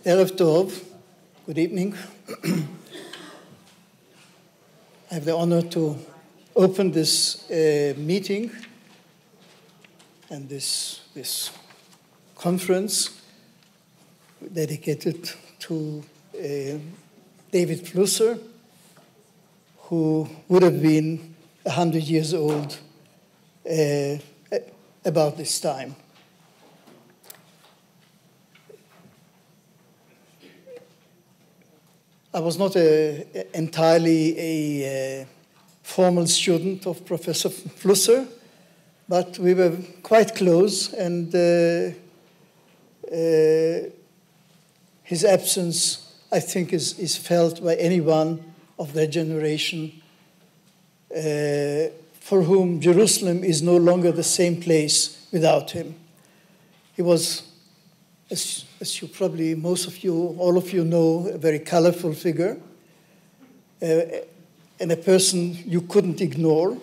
Erev Tov, good evening. I have the honor to open this meeting and this conference dedicated to David Flusser, who would have been 100 years old about this time. I was not entirely a formal student of Professor Flusser, but we were quite close, and his absence, I think, is felt by anyone of their generation for whom Jerusalem is no longer the same place without him. He was, as you probably, most of you, all of you know, a very colorful figure, and a person you couldn't ignore.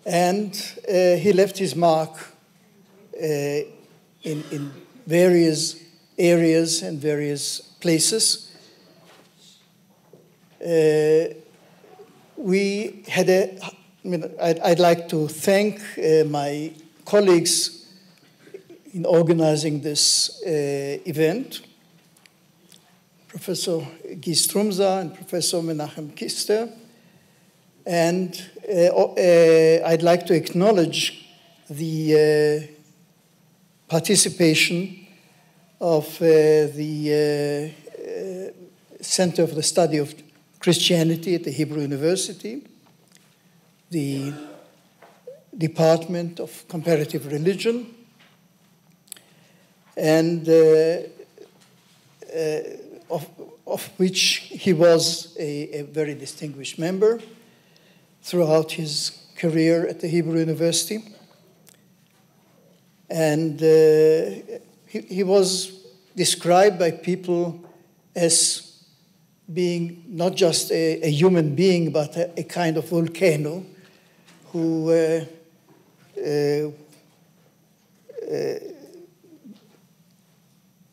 And he left his mark in various areas and various places. I'd like to thank my colleagues in organizing this event, Professor Guy Strumza and Professor Menachem Kister. And I'd like to acknowledge the participation of the Center for the Study of Christianity at the Hebrew University, the Department of Comparative Religion, and of which he was a very distinguished member throughout his career at the Hebrew University. And he was described by people as being not just a human being, but a kind of volcano who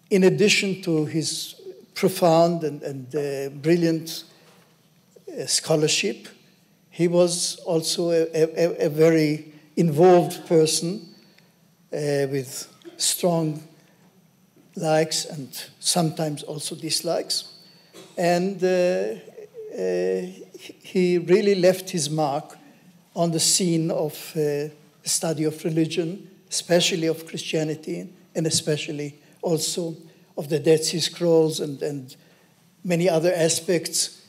in addition to his profound and brilliant scholarship, he was also a very involved person with strong likes and sometimes also dislikes. And he really left his mark on the scene of study of religion, especially of Christianity, and especially also of the Dead Sea Scrolls and many other aspects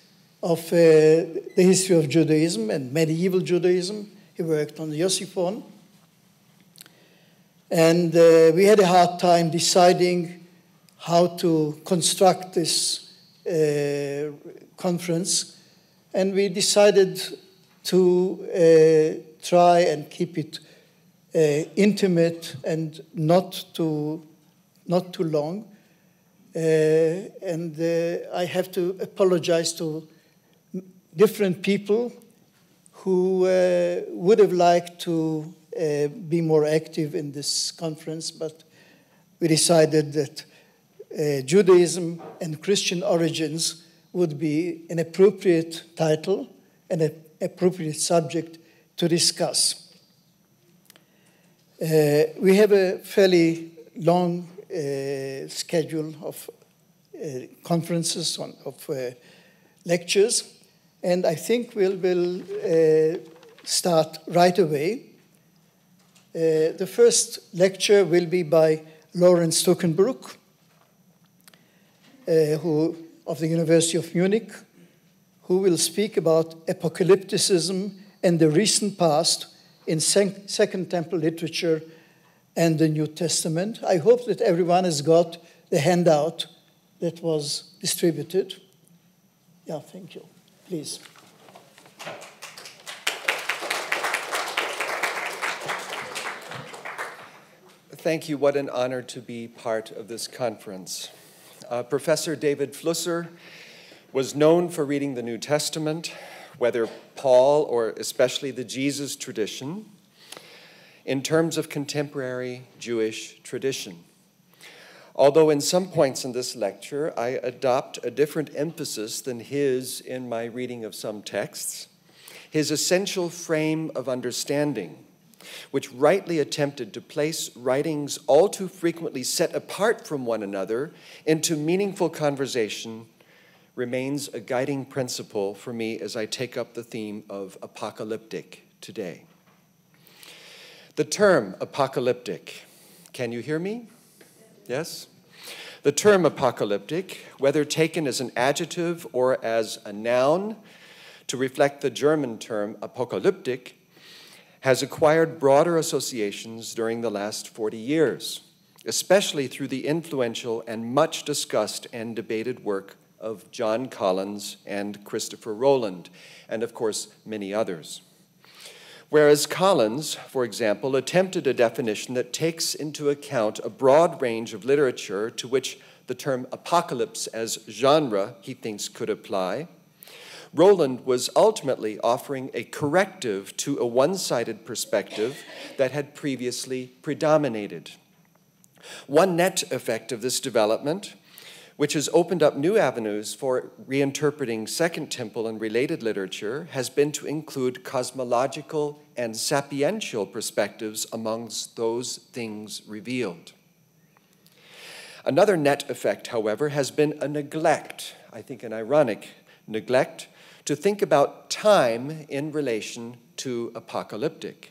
of the history of Judaism and medieval Judaism. He worked on the Yosiphon. And we had a hard time deciding how to construct this conference. And we decided to try and keep it intimate and not too long. And I have to apologize to different people who would have liked to be more active in this conference, but we decided that Judaism and Christian Origins would be an appropriate title and an appropriate subject to discuss. We have a fairly long schedule of conferences, of lectures, and I think we'll start right away. The first lecture will be by Lawrence Stuckenbrook, who of the University of Munich, who will speak about apocalypticism and the recent past in Second Temple literature and the New Testament. I hope that everyone has got the handout that was distributed. Yeah, thank you. Please. Thank you. What an honor to be part of this conference. Professor David Flusser was known for reading the New Testament, whether Paul or especially the Jesus tradition, in terms of contemporary Jewish tradition. although in some points in this lecture I adopt a different emphasis than his in my reading of some texts, his essential frame of understanding, which rightly attempted to place writings all too frequently set apart from one another into meaningful conversation, remains a guiding principle for me as I take up the theme of apocalyptic today. The term apocalyptic, can you hear me? Yes? The term apocalyptic, whether taken as an adjective or as a noun to reflect the German term apocalyptic, has acquired broader associations during the last 40 years, especially through the influential and much discussed and debated work of John Collins and Christopher Rowland, and of course, many others. Whereas Collins, for example, attempted a definition that takes into account a broad range of literature to which the term apocalypse as genre, he thinks, could apply, Rowland was ultimately offering a corrective to a one-sided perspective that had previously predominated. One net effect of this development, which has opened up new avenues for reinterpreting Second Temple and related literature, has been to include cosmological and sapiential perspectives amongst those things revealed. Another net effect, however, has been a neglect, I think an ironic neglect, to think about time in relation to apocalyptic.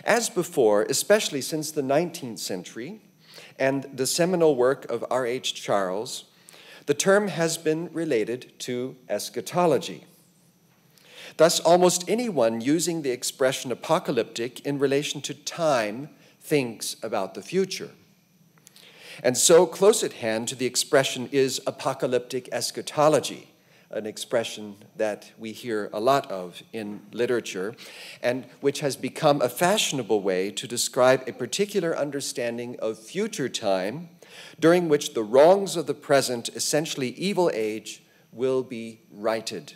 As before, especially since the 19th century, and the seminal work of R.H. Charles, the term has been related to eschatology. Thus, almost anyone using the expression apocalyptic in relation to time thinks about the future. And so close at hand to the expression is apocalyptic eschatology, an expression that we hear a lot of in literature, and which has become a fashionable way to describe a particular understanding of future time during which the wrongs of the present, essentially evil age, will be righted.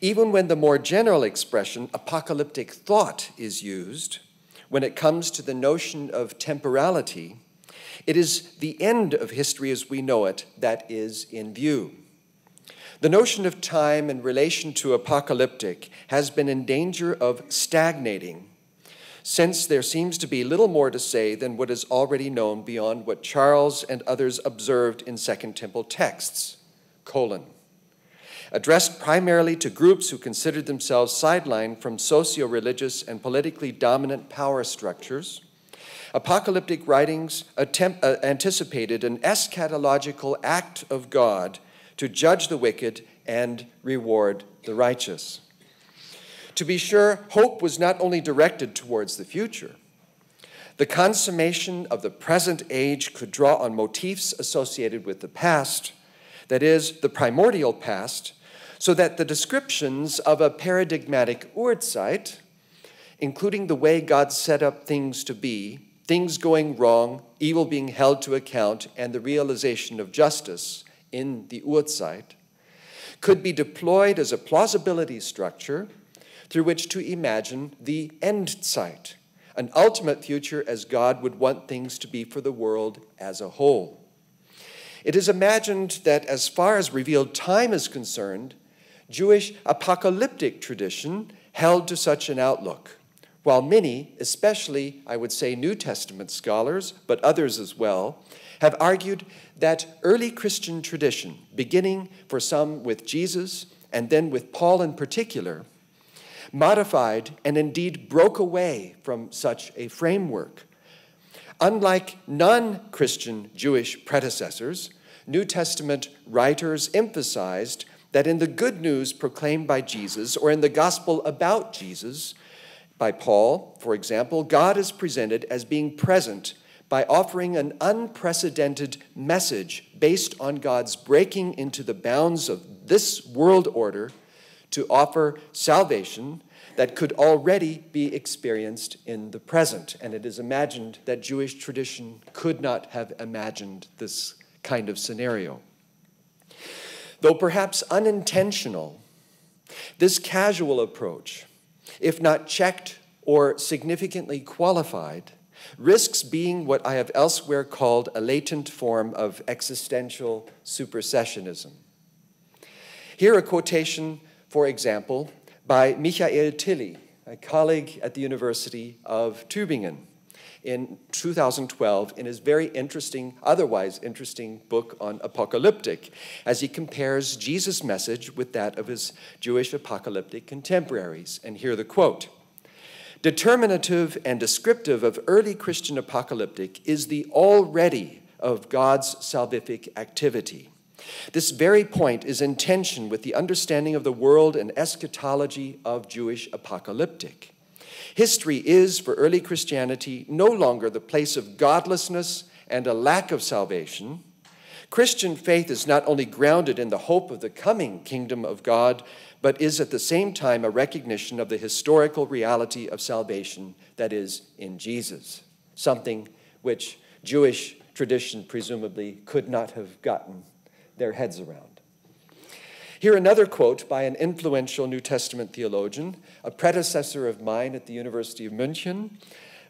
Even when the more general expression apocalyptic thought is used, when it comes to the notion of temporality, it is the end of history as we know it that is in view. The notion of time in relation to apocalyptic has been in danger of stagnating, since there seems to be little more to say than what is already known beyond what Charles and others observed in Second Temple texts, addressed primarily to groups who considered themselves sidelined from socio-religious and politically dominant power structures. Apocalyptic writings anticipated an eschatological act of God to judge the wicked and reward the righteous. To be sure, hope was not only directed towards the future. The consummation of the present age could draw on motifs associated with the past, that is, the primordial past, so that the descriptions of a paradigmatic Urzeit, including the way God set up things to be, things going wrong, evil being held to account, and the realization of justice in the Urzeit, could be deployed as a plausibility structure through which to imagine the Endzeit, an ultimate future as God would want things to be for the world as a whole. It is imagined that as far as revealed time is concerned, Jewish apocalyptic tradition held to such an outlook, while many, especially, I would say, New Testament scholars, but others as well, have argued that early Christian tradition, beginning for some with Jesus and then with Paul in particular, modified and indeed broke away from such a framework. Unlike non-Christian Jewish predecessors, New Testament writers emphasized that in the good news proclaimed by Jesus, or in the gospel about Jesus, by Paul, for example, God is presented as being present by offering an unprecedented message based on God's breaking into the bounds of this world order to offer salvation that could already be experienced in the present. And it is imagined that Jewish tradition could not have imagined this kind of scenario. Though perhaps unintentional, this casual approach, if not checked or significantly qualified, risks being what I have elsewhere called a latent form of existential supersessionism. Here a quotation, for example, by Michael Tilly, a colleague at the University of Tübingen, in 2012 in his very interesting, otherwise interesting book on Apocalyptic, as he compares Jesus' message with that of his Jewish apocalyptic contemporaries. And here the quote: "Determinative and descriptive of early Christian apocalyptic is the already of God's salvific activity. This very point is in tension with the understanding of the world and eschatology of Jewish apocalyptic. History is, for early Christianity, no longer the place of godlessness and a lack of salvation. Christian faith is not only grounded in the hope of the coming kingdom of God, but is at the same time a recognition of the historical reality of salvation that is in Jesus, something which Jewish tradition presumably could not have gotten their heads around." Here another quote by an influential New Testament theologian, a predecessor of mine at the University of München,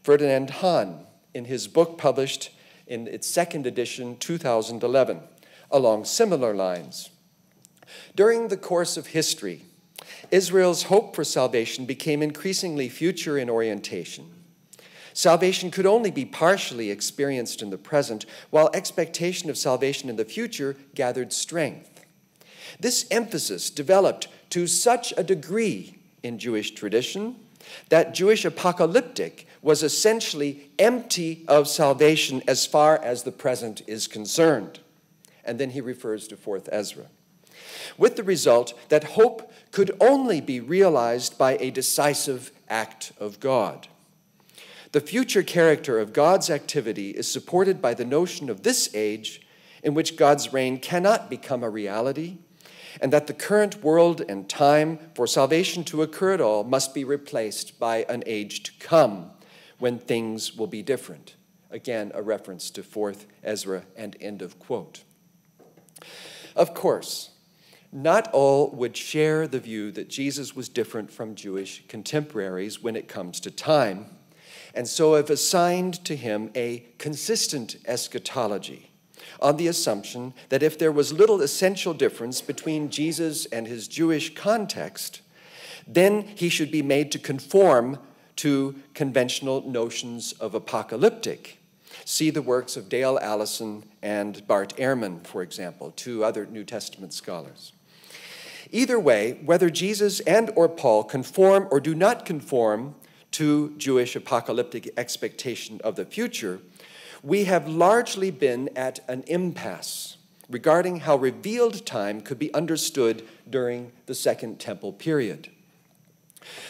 Ferdinand Hahn, in his book published in its second edition, 2011, along similar lines. "During the course of history, Israel's hope for salvation became increasingly future in orientation. Salvation could only be partially experienced in the present, while expectation of salvation in the future gathered strength. This emphasis developed to such a degree in Jewish tradition that Jewish apocalyptic was essentially empty of salvation as far as the present is concerned." And then he refers to 4th Ezra. "With the result that hope could only be realized by a decisive act of God. The future character of God's activity is supported by the notion of this age in which God's reign cannot become a reality, and that the current world and time for salvation to occur at all must be replaced by an age to come when things will be different." Again, a reference to 4th Ezra and end of quote. Of course, not all would share the view that Jesus was different from Jewish contemporaries when it comes to time, and so have assigned to him a consistent eschatology, on the assumption that if there was little essential difference between Jesus and his Jewish context, then he should be made to conform to conventional notions of apocalyptic. See the works of Dale Allison and Bart Ehrman, for example, two other New Testament scholars. Either way, whether Jesus and or Paul conform or do not conform to Jewish apocalyptic expectation of the future, we have largely been at an impasse regarding how revealed time could be understood during the Second Temple period.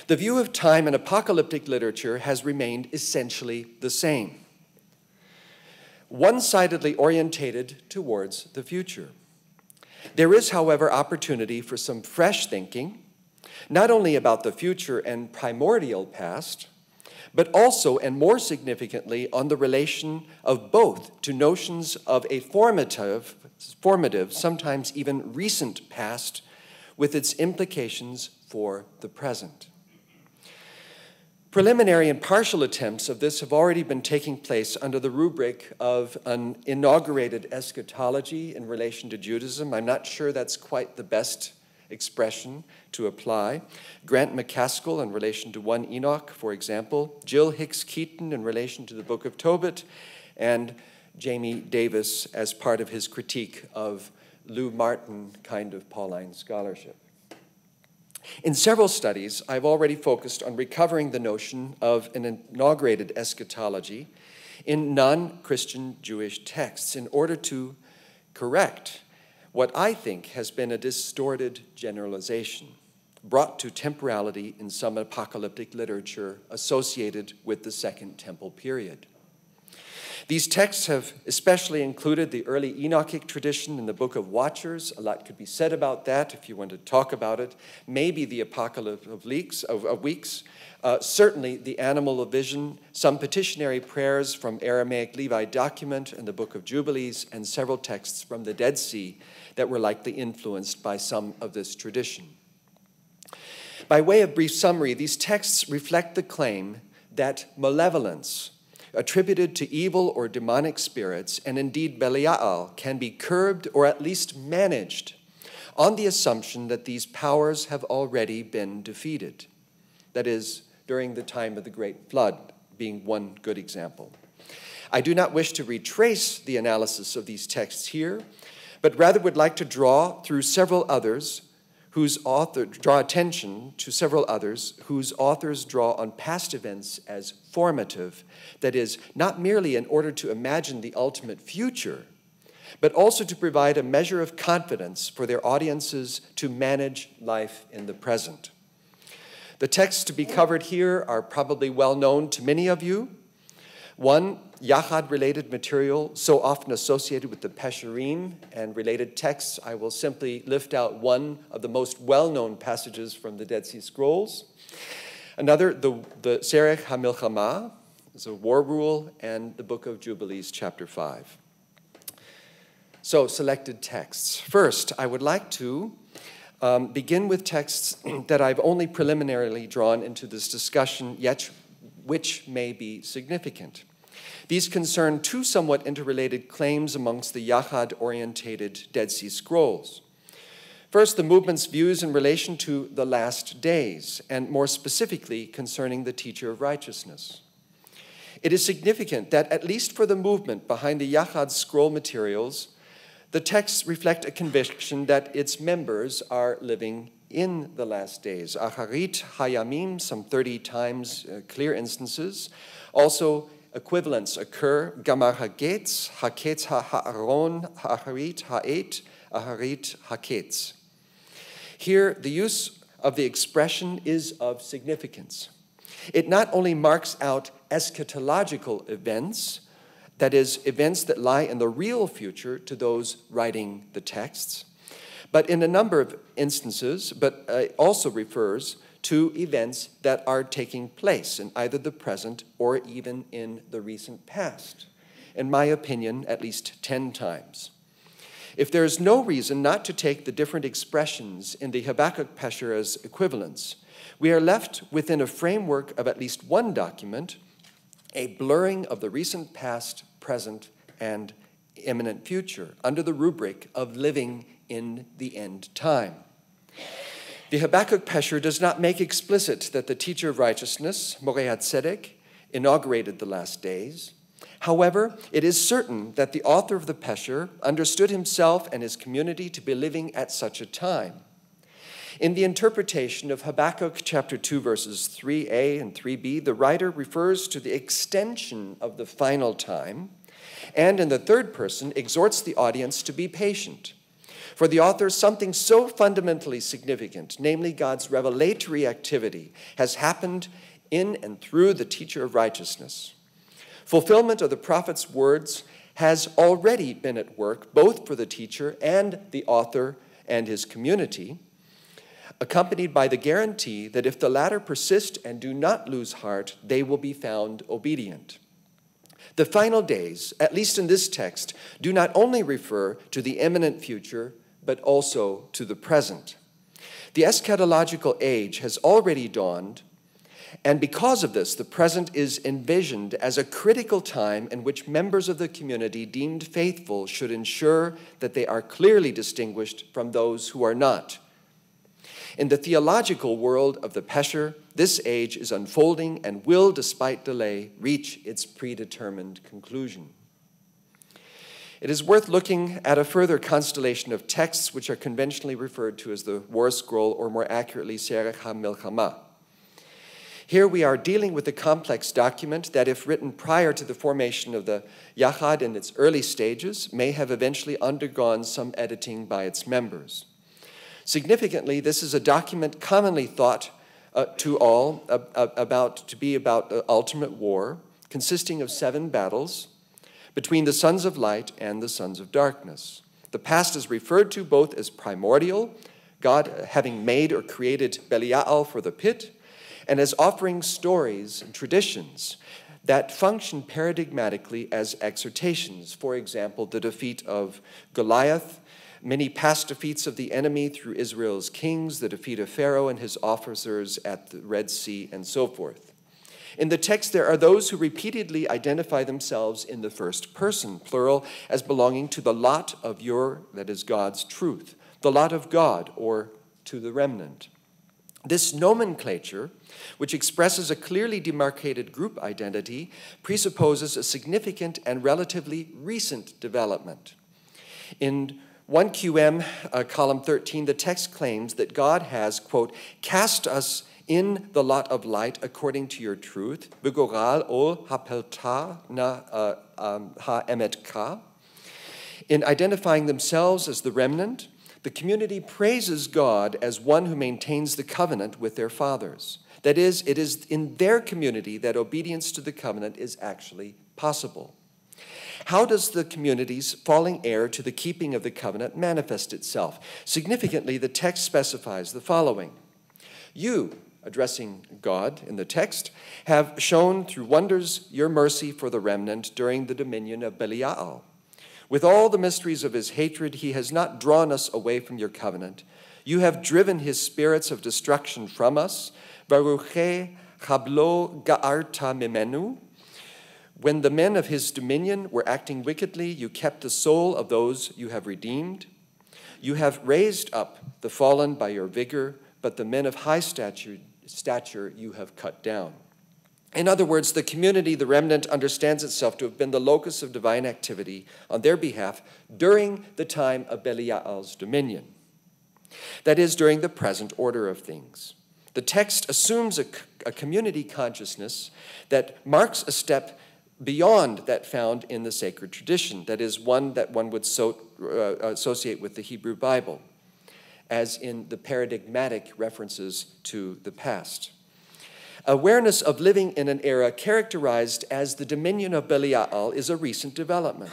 The view of time in apocalyptic literature has remained essentially the same, one-sidedly orientated towards the future. There is, however, opportunity for some fresh thinking, not only about the future and primordial past, but also, and more significantly, on the relation of both to notions of a formative, sometimes even recent past, with its implications for the present. Preliminary and partial attempts of this have already been taking place under the rubric of an inaugurated eschatology in relation to Judaism. I'm not sure that's quite the best expression to apply. Grant McCaskill in relation to 1 Enoch, for example, Jill Hicks Keaton in relation to the Book of Tobit, and Jamie Davis as part of his critique of Lou Martin kind of Pauline scholarship. In several studies, I've already focused on recovering the notion of an inaugurated eschatology in non-Christian Jewish texts in order to correct what I think has been a distorted generalization brought to temporality in some apocalyptic literature associated with the Second Temple period. These texts have especially included the early Enochic tradition in the Book of Watchers. A lot could be said about that if you want to talk about it. Maybe the Apocalypse of Weeks, certainly the Animal of Vision, some petitionary prayers from Aramaic Levi document and the Book of Jubilees, and several texts from the Dead Sea that were likely influenced by some of this tradition. By way of brief summary, these texts reflect the claim that malevolence, attributed to evil or demonic spirits, and indeed Belial, can be curbed or at least managed on the assumption that these powers have already been defeated. That is, during the time of the Great Flood being one good example. I do not wish to retrace the analysis of these texts here, but rather would like to draw attention to several others whose authors draw on past events as formative, that is, not merely in order to imagine the ultimate future, but also to provide a measure of confidence for their audiences to manage life in the present. The texts to be covered here are probably well known to many of you. One, Yachad-related material so often associated with the Pesherim and related texts. I will simply lift out one of the most well-known passages from the Dead Sea Scrolls. Another, the Serech HaMilchama, is a war rule, and the Book of Jubilees, chapter 5. So, selected texts. First, I would like to begin with texts that I've only preliminarily drawn into this discussion, yet which may be significant. These concern two somewhat interrelated claims amongst the Yachad-orientated Dead Sea Scrolls. First, the movement's views in relation to the last days, and more specifically concerning the teacher of righteousness. It is significant that, at least for the movement behind the Yachad scroll materials, the texts reflect a conviction that its members are living in the last days. Acharit hayamim, some 30 times clear instances. Also, equivalents occur. Gamar hagetz, haketz ha'aron, ha'acharit ha'et, acharit haketz. Here, the use of the expression is of significance. It not only marks out eschatological events, that is, events that lie in the real future to those writing the texts, but in a number of instances, also refers to events that are taking place in either the present or even in the recent past. In my opinion, at least 10 times. If there is no reason not to take the different expressions in the Habakkuk Pesher as equivalents, we are left within a framework of at least one document, a blurring of the recent past, present, and imminent future under the rubric of living in the end time. The Habakkuk Pesher does not make explicit that the teacher of righteousness, Moreh HaTzedek, inaugurated the last days. However, it is certain that the author of the Pesher understood himself and his community to be living at such a time. In the interpretation of Habakkuk chapter 2, verses 3a and 3b, the writer refers to the extension of the final time, and in the third person exhorts the audience to be patient. For the author, something so fundamentally significant, namely God's revelatory activity, has happened in and through the teacher of righteousness. Fulfillment of the prophet's words has already been at work, both for the teacher and the author and his community, accompanied by the guarantee that if the latter persist and do not lose heart, they will be found obedient. The final days, at least in this text, do not only refer to the imminent future, but also to the present. The eschatological age has already dawned, and because of this, the present is envisioned as a critical time in which members of the community deemed faithful should ensure that they are clearly distinguished from those who are not. In the theological world of the Pesher, this age is unfolding and will, despite delay, reach its predetermined conclusion. It is worth looking at a further constellation of texts which are conventionally referred to as the War Scroll, or more accurately, Serech HaMilchama. Here we are dealing with a complex document that, if written prior to the formation of the Yachad in its early stages, may have eventually undergone some editing by its members. Significantly, this is a document commonly thought to be about the ultimate war, consisting of 7 battles between the sons of light and the sons of darkness. The past is referred to both as primordial, God having made or created Belial for the pit, and as offering stories and traditions that function paradigmatically as exhortations. For example, the defeat of Goliath, many past defeats of the enemy through Israel's kings, the defeat of Pharaoh and his officers at the Red Sea, and so forth. In the text, there are those who repeatedly identify themselves in the first person, plural, as belonging to the lot of that is God's truth, the lot of God, or to the remnant. This nomenclature, which expresses a clearly demarcated group identity, presupposes a significant and relatively recent development. In 1 QM, column 13, the text claims that God has, quote, cast us in the lot of light according to your truth, begoral ol hapelta na ha-emetka. In identifying themselves as the remnant, the community praises God as one who maintains the covenant with their fathers. That is, it is in their community that obedience to the covenant is actually possible. How does the community's falling heir to the keeping of the covenant manifest itself? Significantly, the text specifies the following. You, addressing God in the text, have shown through wonders your mercy for the remnant during the dominion of Belial. With all the mysteries of his hatred, he has not drawn us away from your covenant. You have driven his spirits of destruction from us. Baruche chablo ga'arta mimenu. When the men of his dominion were acting wickedly, you kept the soul of those you have redeemed. You have raised up the fallen by your vigor, but the men of high stature you have cut down. In other words, the community, the remnant, understands itself to have been the locus of divine activity on their behalf during the time of Belial's dominion. That is, during the present order of things. The text assumes a community consciousness that marks a step beyond that found in the sacred tradition, that is, one that one would associate with the Hebrew Bible, as in the paradigmatic references to the past. Awareness of living in an era characterized as the dominion of Belial is a recent development.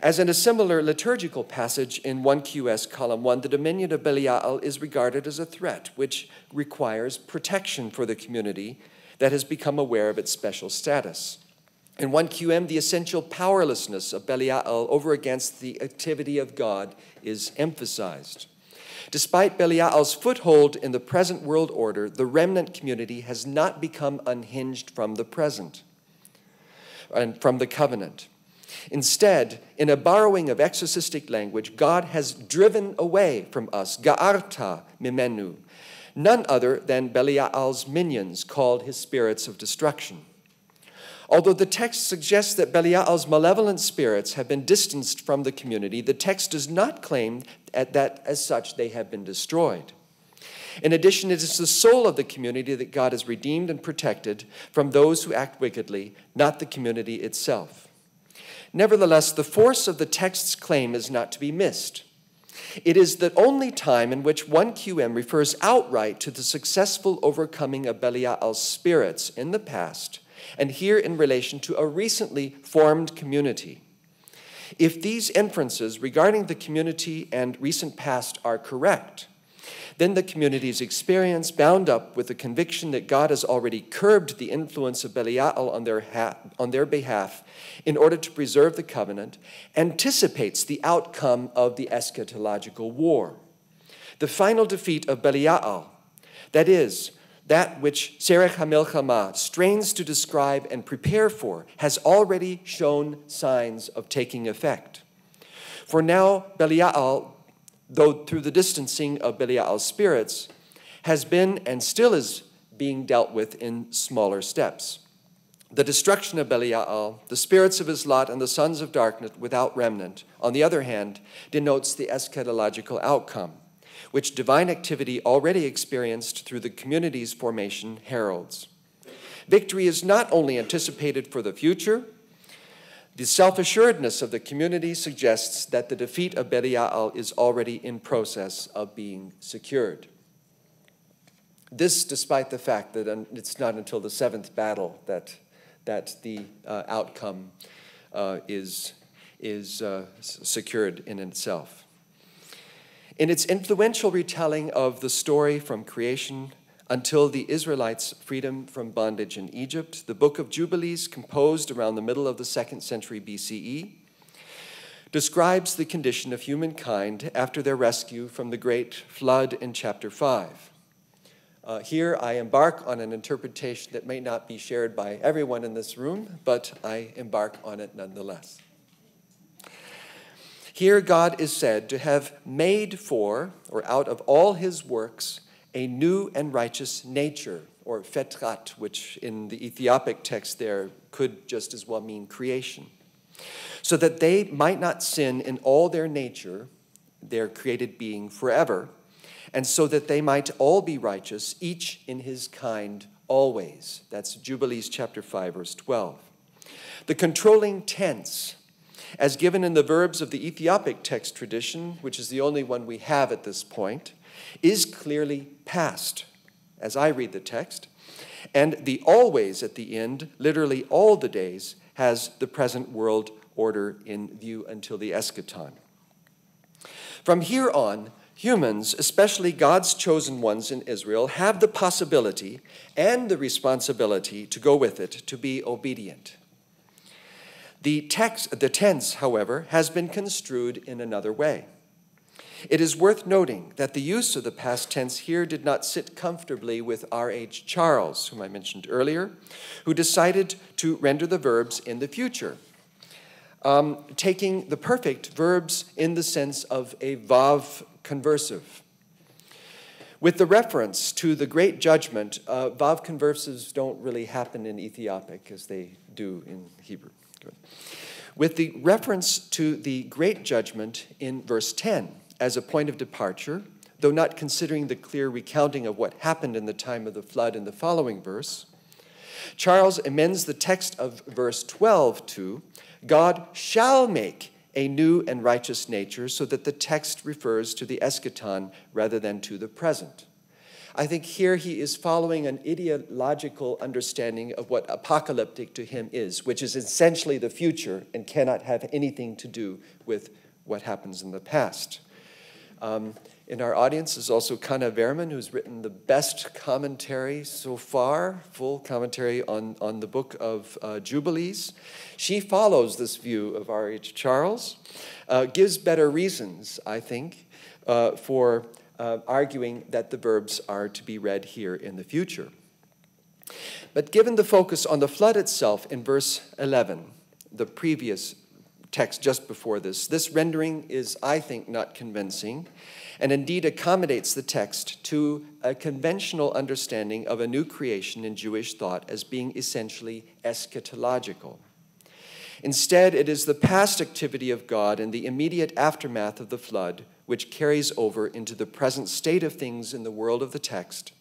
As in a similar liturgical passage in 1 QS column 1, the dominion of Belial is regarded as a threat, which requires protection for the community that has become aware of its special status. In 1 QM, the essential powerlessness of Belial over against the activity of God is emphasized. Despite Belial's foothold in the present world order, the remnant community has not become unhinged from the present and from the covenant. Instead, in a borrowing of exorcistic language, God has driven away from us, ga'arta mimenu, none other than Belial's minions, called his spirits of destruction. Although the text suggests that Belial's malevolent spirits have been distanced from the community, the text does not claim that as such they have been destroyed. In addition, it is the soul of the community that God has redeemed and protected from those who act wickedly, not the community itself. Nevertheless, the force of the text's claim is not to be missed. It is the only time in which 1 QM refers outright to the successful overcoming of Belial's spirits in the past, and here in relation to a recently formed community. If these inferences regarding the community and recent past are correct, then the community's experience, bound up with the conviction that God has already curbed the influence of Belial on their behalf in order to preserve the covenant, anticipates the outcome of the eschatological war. The final defeat of Belial, that is, that which Serech HaMilchama strains to describe and prepare for, has already shown signs of taking effect. For now, Belial, though through the distancing of Belial's spirits, has been and still is being dealt with in smaller steps. The destruction of Belial, the spirits of his lot, and the sons of darkness without remnant, on the other hand, denotes the eschatological outcome, which divine activity already experienced through the community's formation heralds. Victory is not only anticipated for the future, the self-assuredness of the community suggests that the defeat of Belial is already in process of being secured. This despite the fact that it's not until the seventh battle that the outcome is secured in itself. In its influential retelling of the story from creation until the Israelites' freedom from bondage in Egypt, the Book of Jubilees, composed around the middle of the 2nd century BCE, describes the condition of humankind after their rescue from the great flood in chapter 5. Here I embark on an interpretation that may not be shared by everyone in this room, but I embark on it nonetheless. Here God is said to have made for, or out of all his works, a new and righteous nature, or fetrat, which in the Ethiopic text there could just as well mean creation, so that they might not sin in all their nature, their created being, forever, and so that they might all be righteous, each in his kind, always. That's Jubilees chapter 5, verse 12. The controlling tense, as given in the verbs of the Ethiopic text tradition, which is the only one we have at this point, is clearly past, as I read the text, and the always at the end, literally all the days, has the present world order in view until the eschaton. From here on, humans, especially God's chosen ones in Israel, have the possibility and the responsibility to go with it, to be obedient. The tense, however, has been construed in another way. It is worth noting that the use of the past tense here did not sit comfortably with R.H. Charles, whom I mentioned earlier, who decided to render the verbs in the future, taking the perfect verbs in the sense of a vav conversive. With the reference to the great judgment, vav conversives don't really happen in Ethiopic as they do in Hebrew. Good. With the reference to the great judgment in verse 10 as a point of departure, though not considering the clear recounting of what happened in the time of the flood in the following verse, Charles amends the text of verse 12 to, God shall make a new and righteous nature, so that the text refers to the eschaton rather than to the present. I think here he is following an ideological understanding of what apocalyptic to him is, which is essentially the future and cannot have anything to do with what happens in the past. In our audience is also Kana Verman, who's written the best commentary so far, full commentary on the Book of Jubilees. She follows this view of R.H. Charles, gives better reasons, I think, for arguing that the verbs are to be read here in the future. But given the focus on the flood itself in verse 11, the previous text just before this rendering is, I think, not convincing, and indeed accommodates the text to a conventional understanding of a new creation in Jewish thought as being essentially eschatological. Instead, it is the past activity of God in the immediate aftermath of the flood which carries over into the present state of things in the world of the text,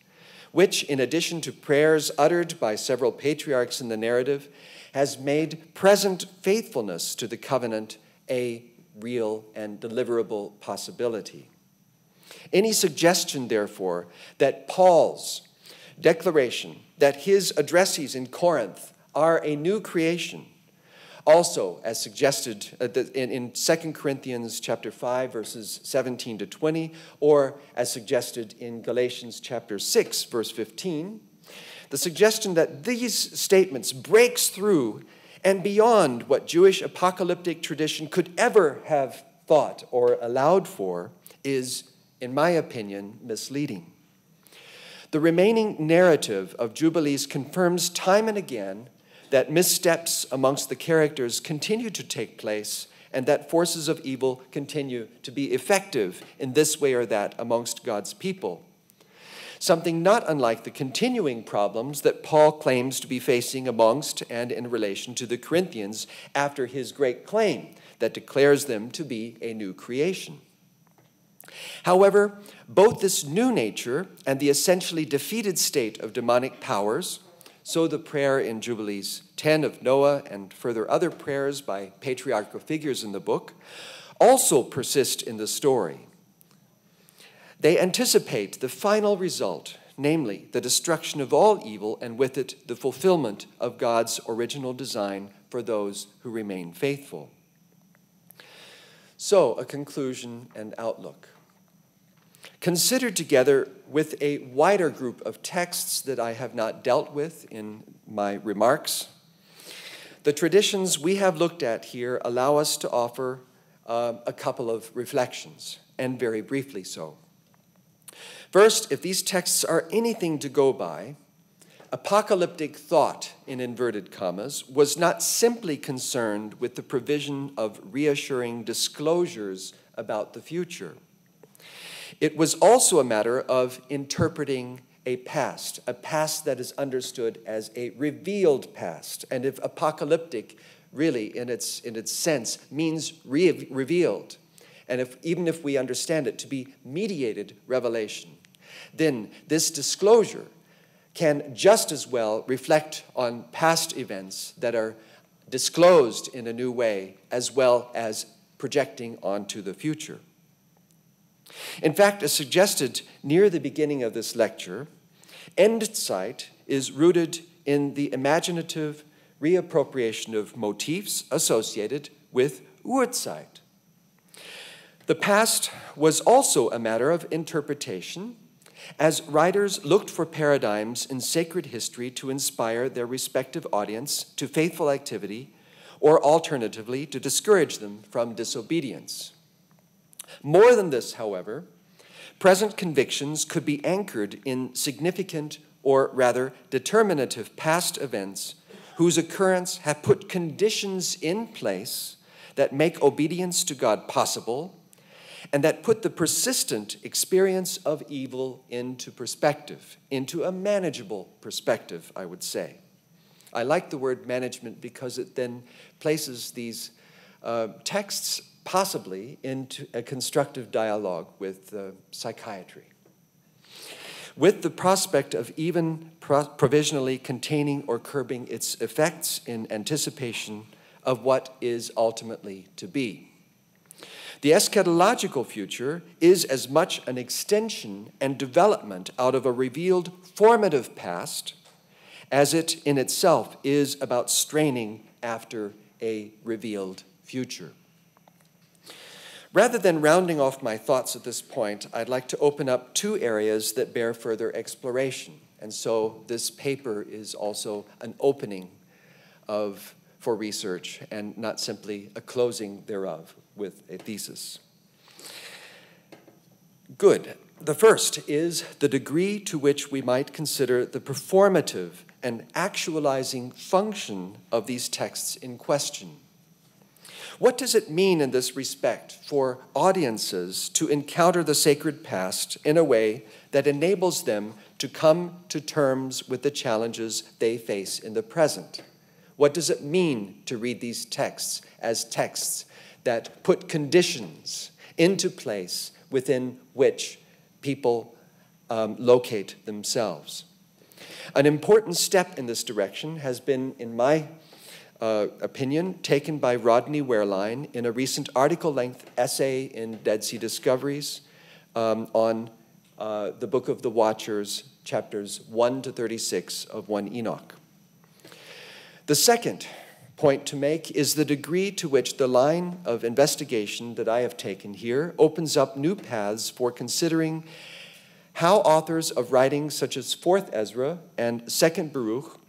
which, in addition to prayers uttered by several patriarchs in the narrative, has made present faithfulness to the covenant a real and deliverable possibility. Any suggestion, therefore, that Paul's declaration that his addressees in Corinth are a new creation, also as suggested in 2 Corinthians chapter 5, verses 17 to 20, or as suggested in Galatians chapter 6, verse 15, the suggestion that these statements breaks through and beyond what Jewish apocalyptic tradition could ever have thought or allowed for is, in my opinion, misleading. The remaining narrative of Jubilees confirms time and again that missteps amongst the characters continue to take place and that forces of evil continue to be effective in this way or that amongst God's people. Something not unlike the continuing problems that Paul claims to be facing amongst and in relation to the Corinthians after his great claim that declares them to be a new creation. However, both this new nature and the essentially defeated state of demonic powers, so the prayer in Jubilees 10 of Noah and further other prayers by patriarchal figures in the book, also persist in the story. They anticipate the final result, namely the destruction of all evil and with it the fulfillment of God's original design for those who remain faithful. So, a conclusion and outlook. Considered together with a wider group of texts that I have not dealt with in my remarks, the traditions we have looked at here allow us to offer a couple of reflections, and very briefly so. First, if these texts are anything to go by, apocalyptic thought, in inverted commas, was not simply concerned with the provision of reassuring disclosures about the future. It was also a matter of interpreting a past that is understood as a revealed past. And if apocalyptic really, in its sense, means revealed, and even if we understand it to be mediated revelation, then this disclosure can just as well reflect on past events that are disclosed in a new way, as well as projecting onto the future. In fact, as suggested near the beginning of this lecture, Endzeit is rooted in the imaginative reappropriation of motifs associated with Urzeit. The past was also a matter of interpretation, as writers looked for paradigms in sacred history to inspire their respective audience to faithful activity, or alternatively, to discourage them from disobedience. More than this, however, present convictions could be anchored in significant, or rather determinative, past events whose occurrence have put conditions in place that make obedience to God possible, and that put the persistent experience of evil into perspective, into a manageable perspective, I would say. I like the word management because it then places these texts possibly into a constructive dialogue with psychiatry, with the prospect of even provisionally containing or curbing its effects in anticipation of what is ultimately to be. The eschatological future is as much an extension and development out of a revealed formative past as it in itself is about straining after a revealed future. Rather than rounding off my thoughts at this point, I'd like to open up two areas that bear further exploration. And so this paper is also an opening for research and not simply a closing thereof with a thesis. Good. The first is the degree to which we might consider the performative and actualizing function of these texts in question. What does it mean in this respect for audiences to encounter the sacred past in a way that enables them to come to terms with the challenges they face in the present? What does it mean to read these texts as texts that put conditions into place within which people locate themselves? An important step in this direction has been, in my opinion, taken by Rodney Wehrlein in a recent article-length essay in Dead Sea Discoveries on the Book of the Watchers, chapters 1 to 36 of 1 Enoch. The second point to make is the degree to which the line of investigation that I have taken here opens up new paths for considering how authors of writings such as 4th Ezra and 2nd Baruch,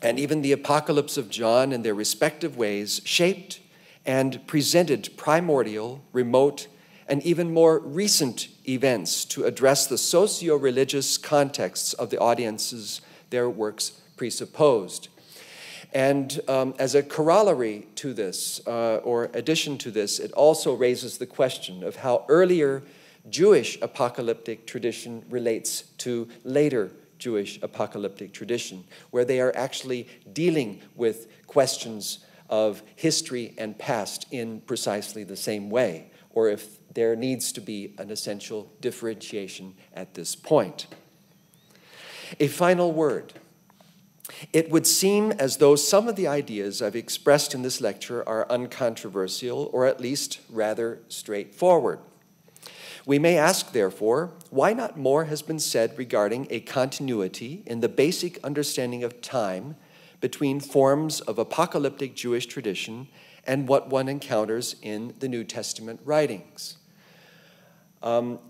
and even the Apocalypse of John in their respective ways, shaped and presented primordial, remote, and even more recent events to address the socio-religious contexts of the audiences their works presupposed. And as a corollary to this, or addition to this, it also raises the question of how earlier Jewish apocalyptic tradition relates to later Jewish apocalyptic tradition, where they are actually dealing with questions of history and past in precisely the same way, or if there needs to be an essential differentiation at this point. A final word. It would seem as though some of the ideas I've expressed in this lecture are uncontroversial, or at least rather straightforward. We may ask, therefore, why not more has been said regarding a continuity in the basic understanding of time between forms of apocalyptic Jewish tradition and what one encounters in the New Testament writings.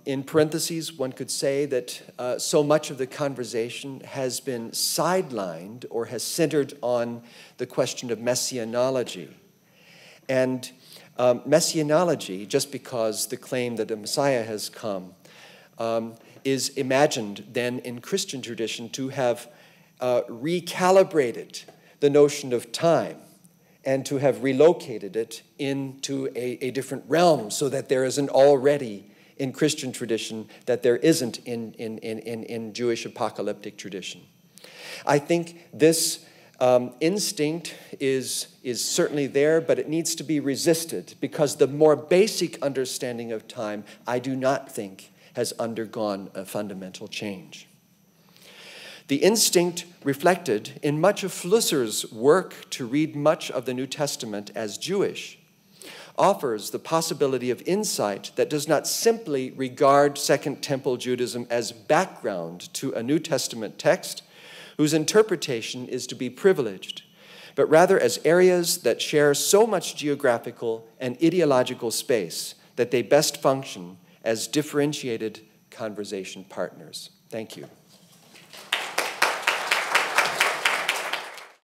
In parentheses, one could say that so much of the conversation has been sidelined or has centered on the question of messianology. And messianology, just because the claim that a Messiah has come, is imagined then in Christian tradition to have recalibrated the notion of time and to have relocated it into a different realm so that there isn't already in Christian tradition that there isn't in Jewish apocalyptic tradition. I think this instinct is certainly there, but it needs to be resisted because the more basic understanding of time, I do not think, has undergone a fundamental change. The instinct reflected in much of Flusser's work to read much of the New Testament as Jewish offers the possibility of insight that does not simply regard Second Temple Judaism as background to a New Testament text whose interpretation is to be privileged, but rather as areas that share so much geographical and ideological space that they best function as differentiated conversation partners. Thank you.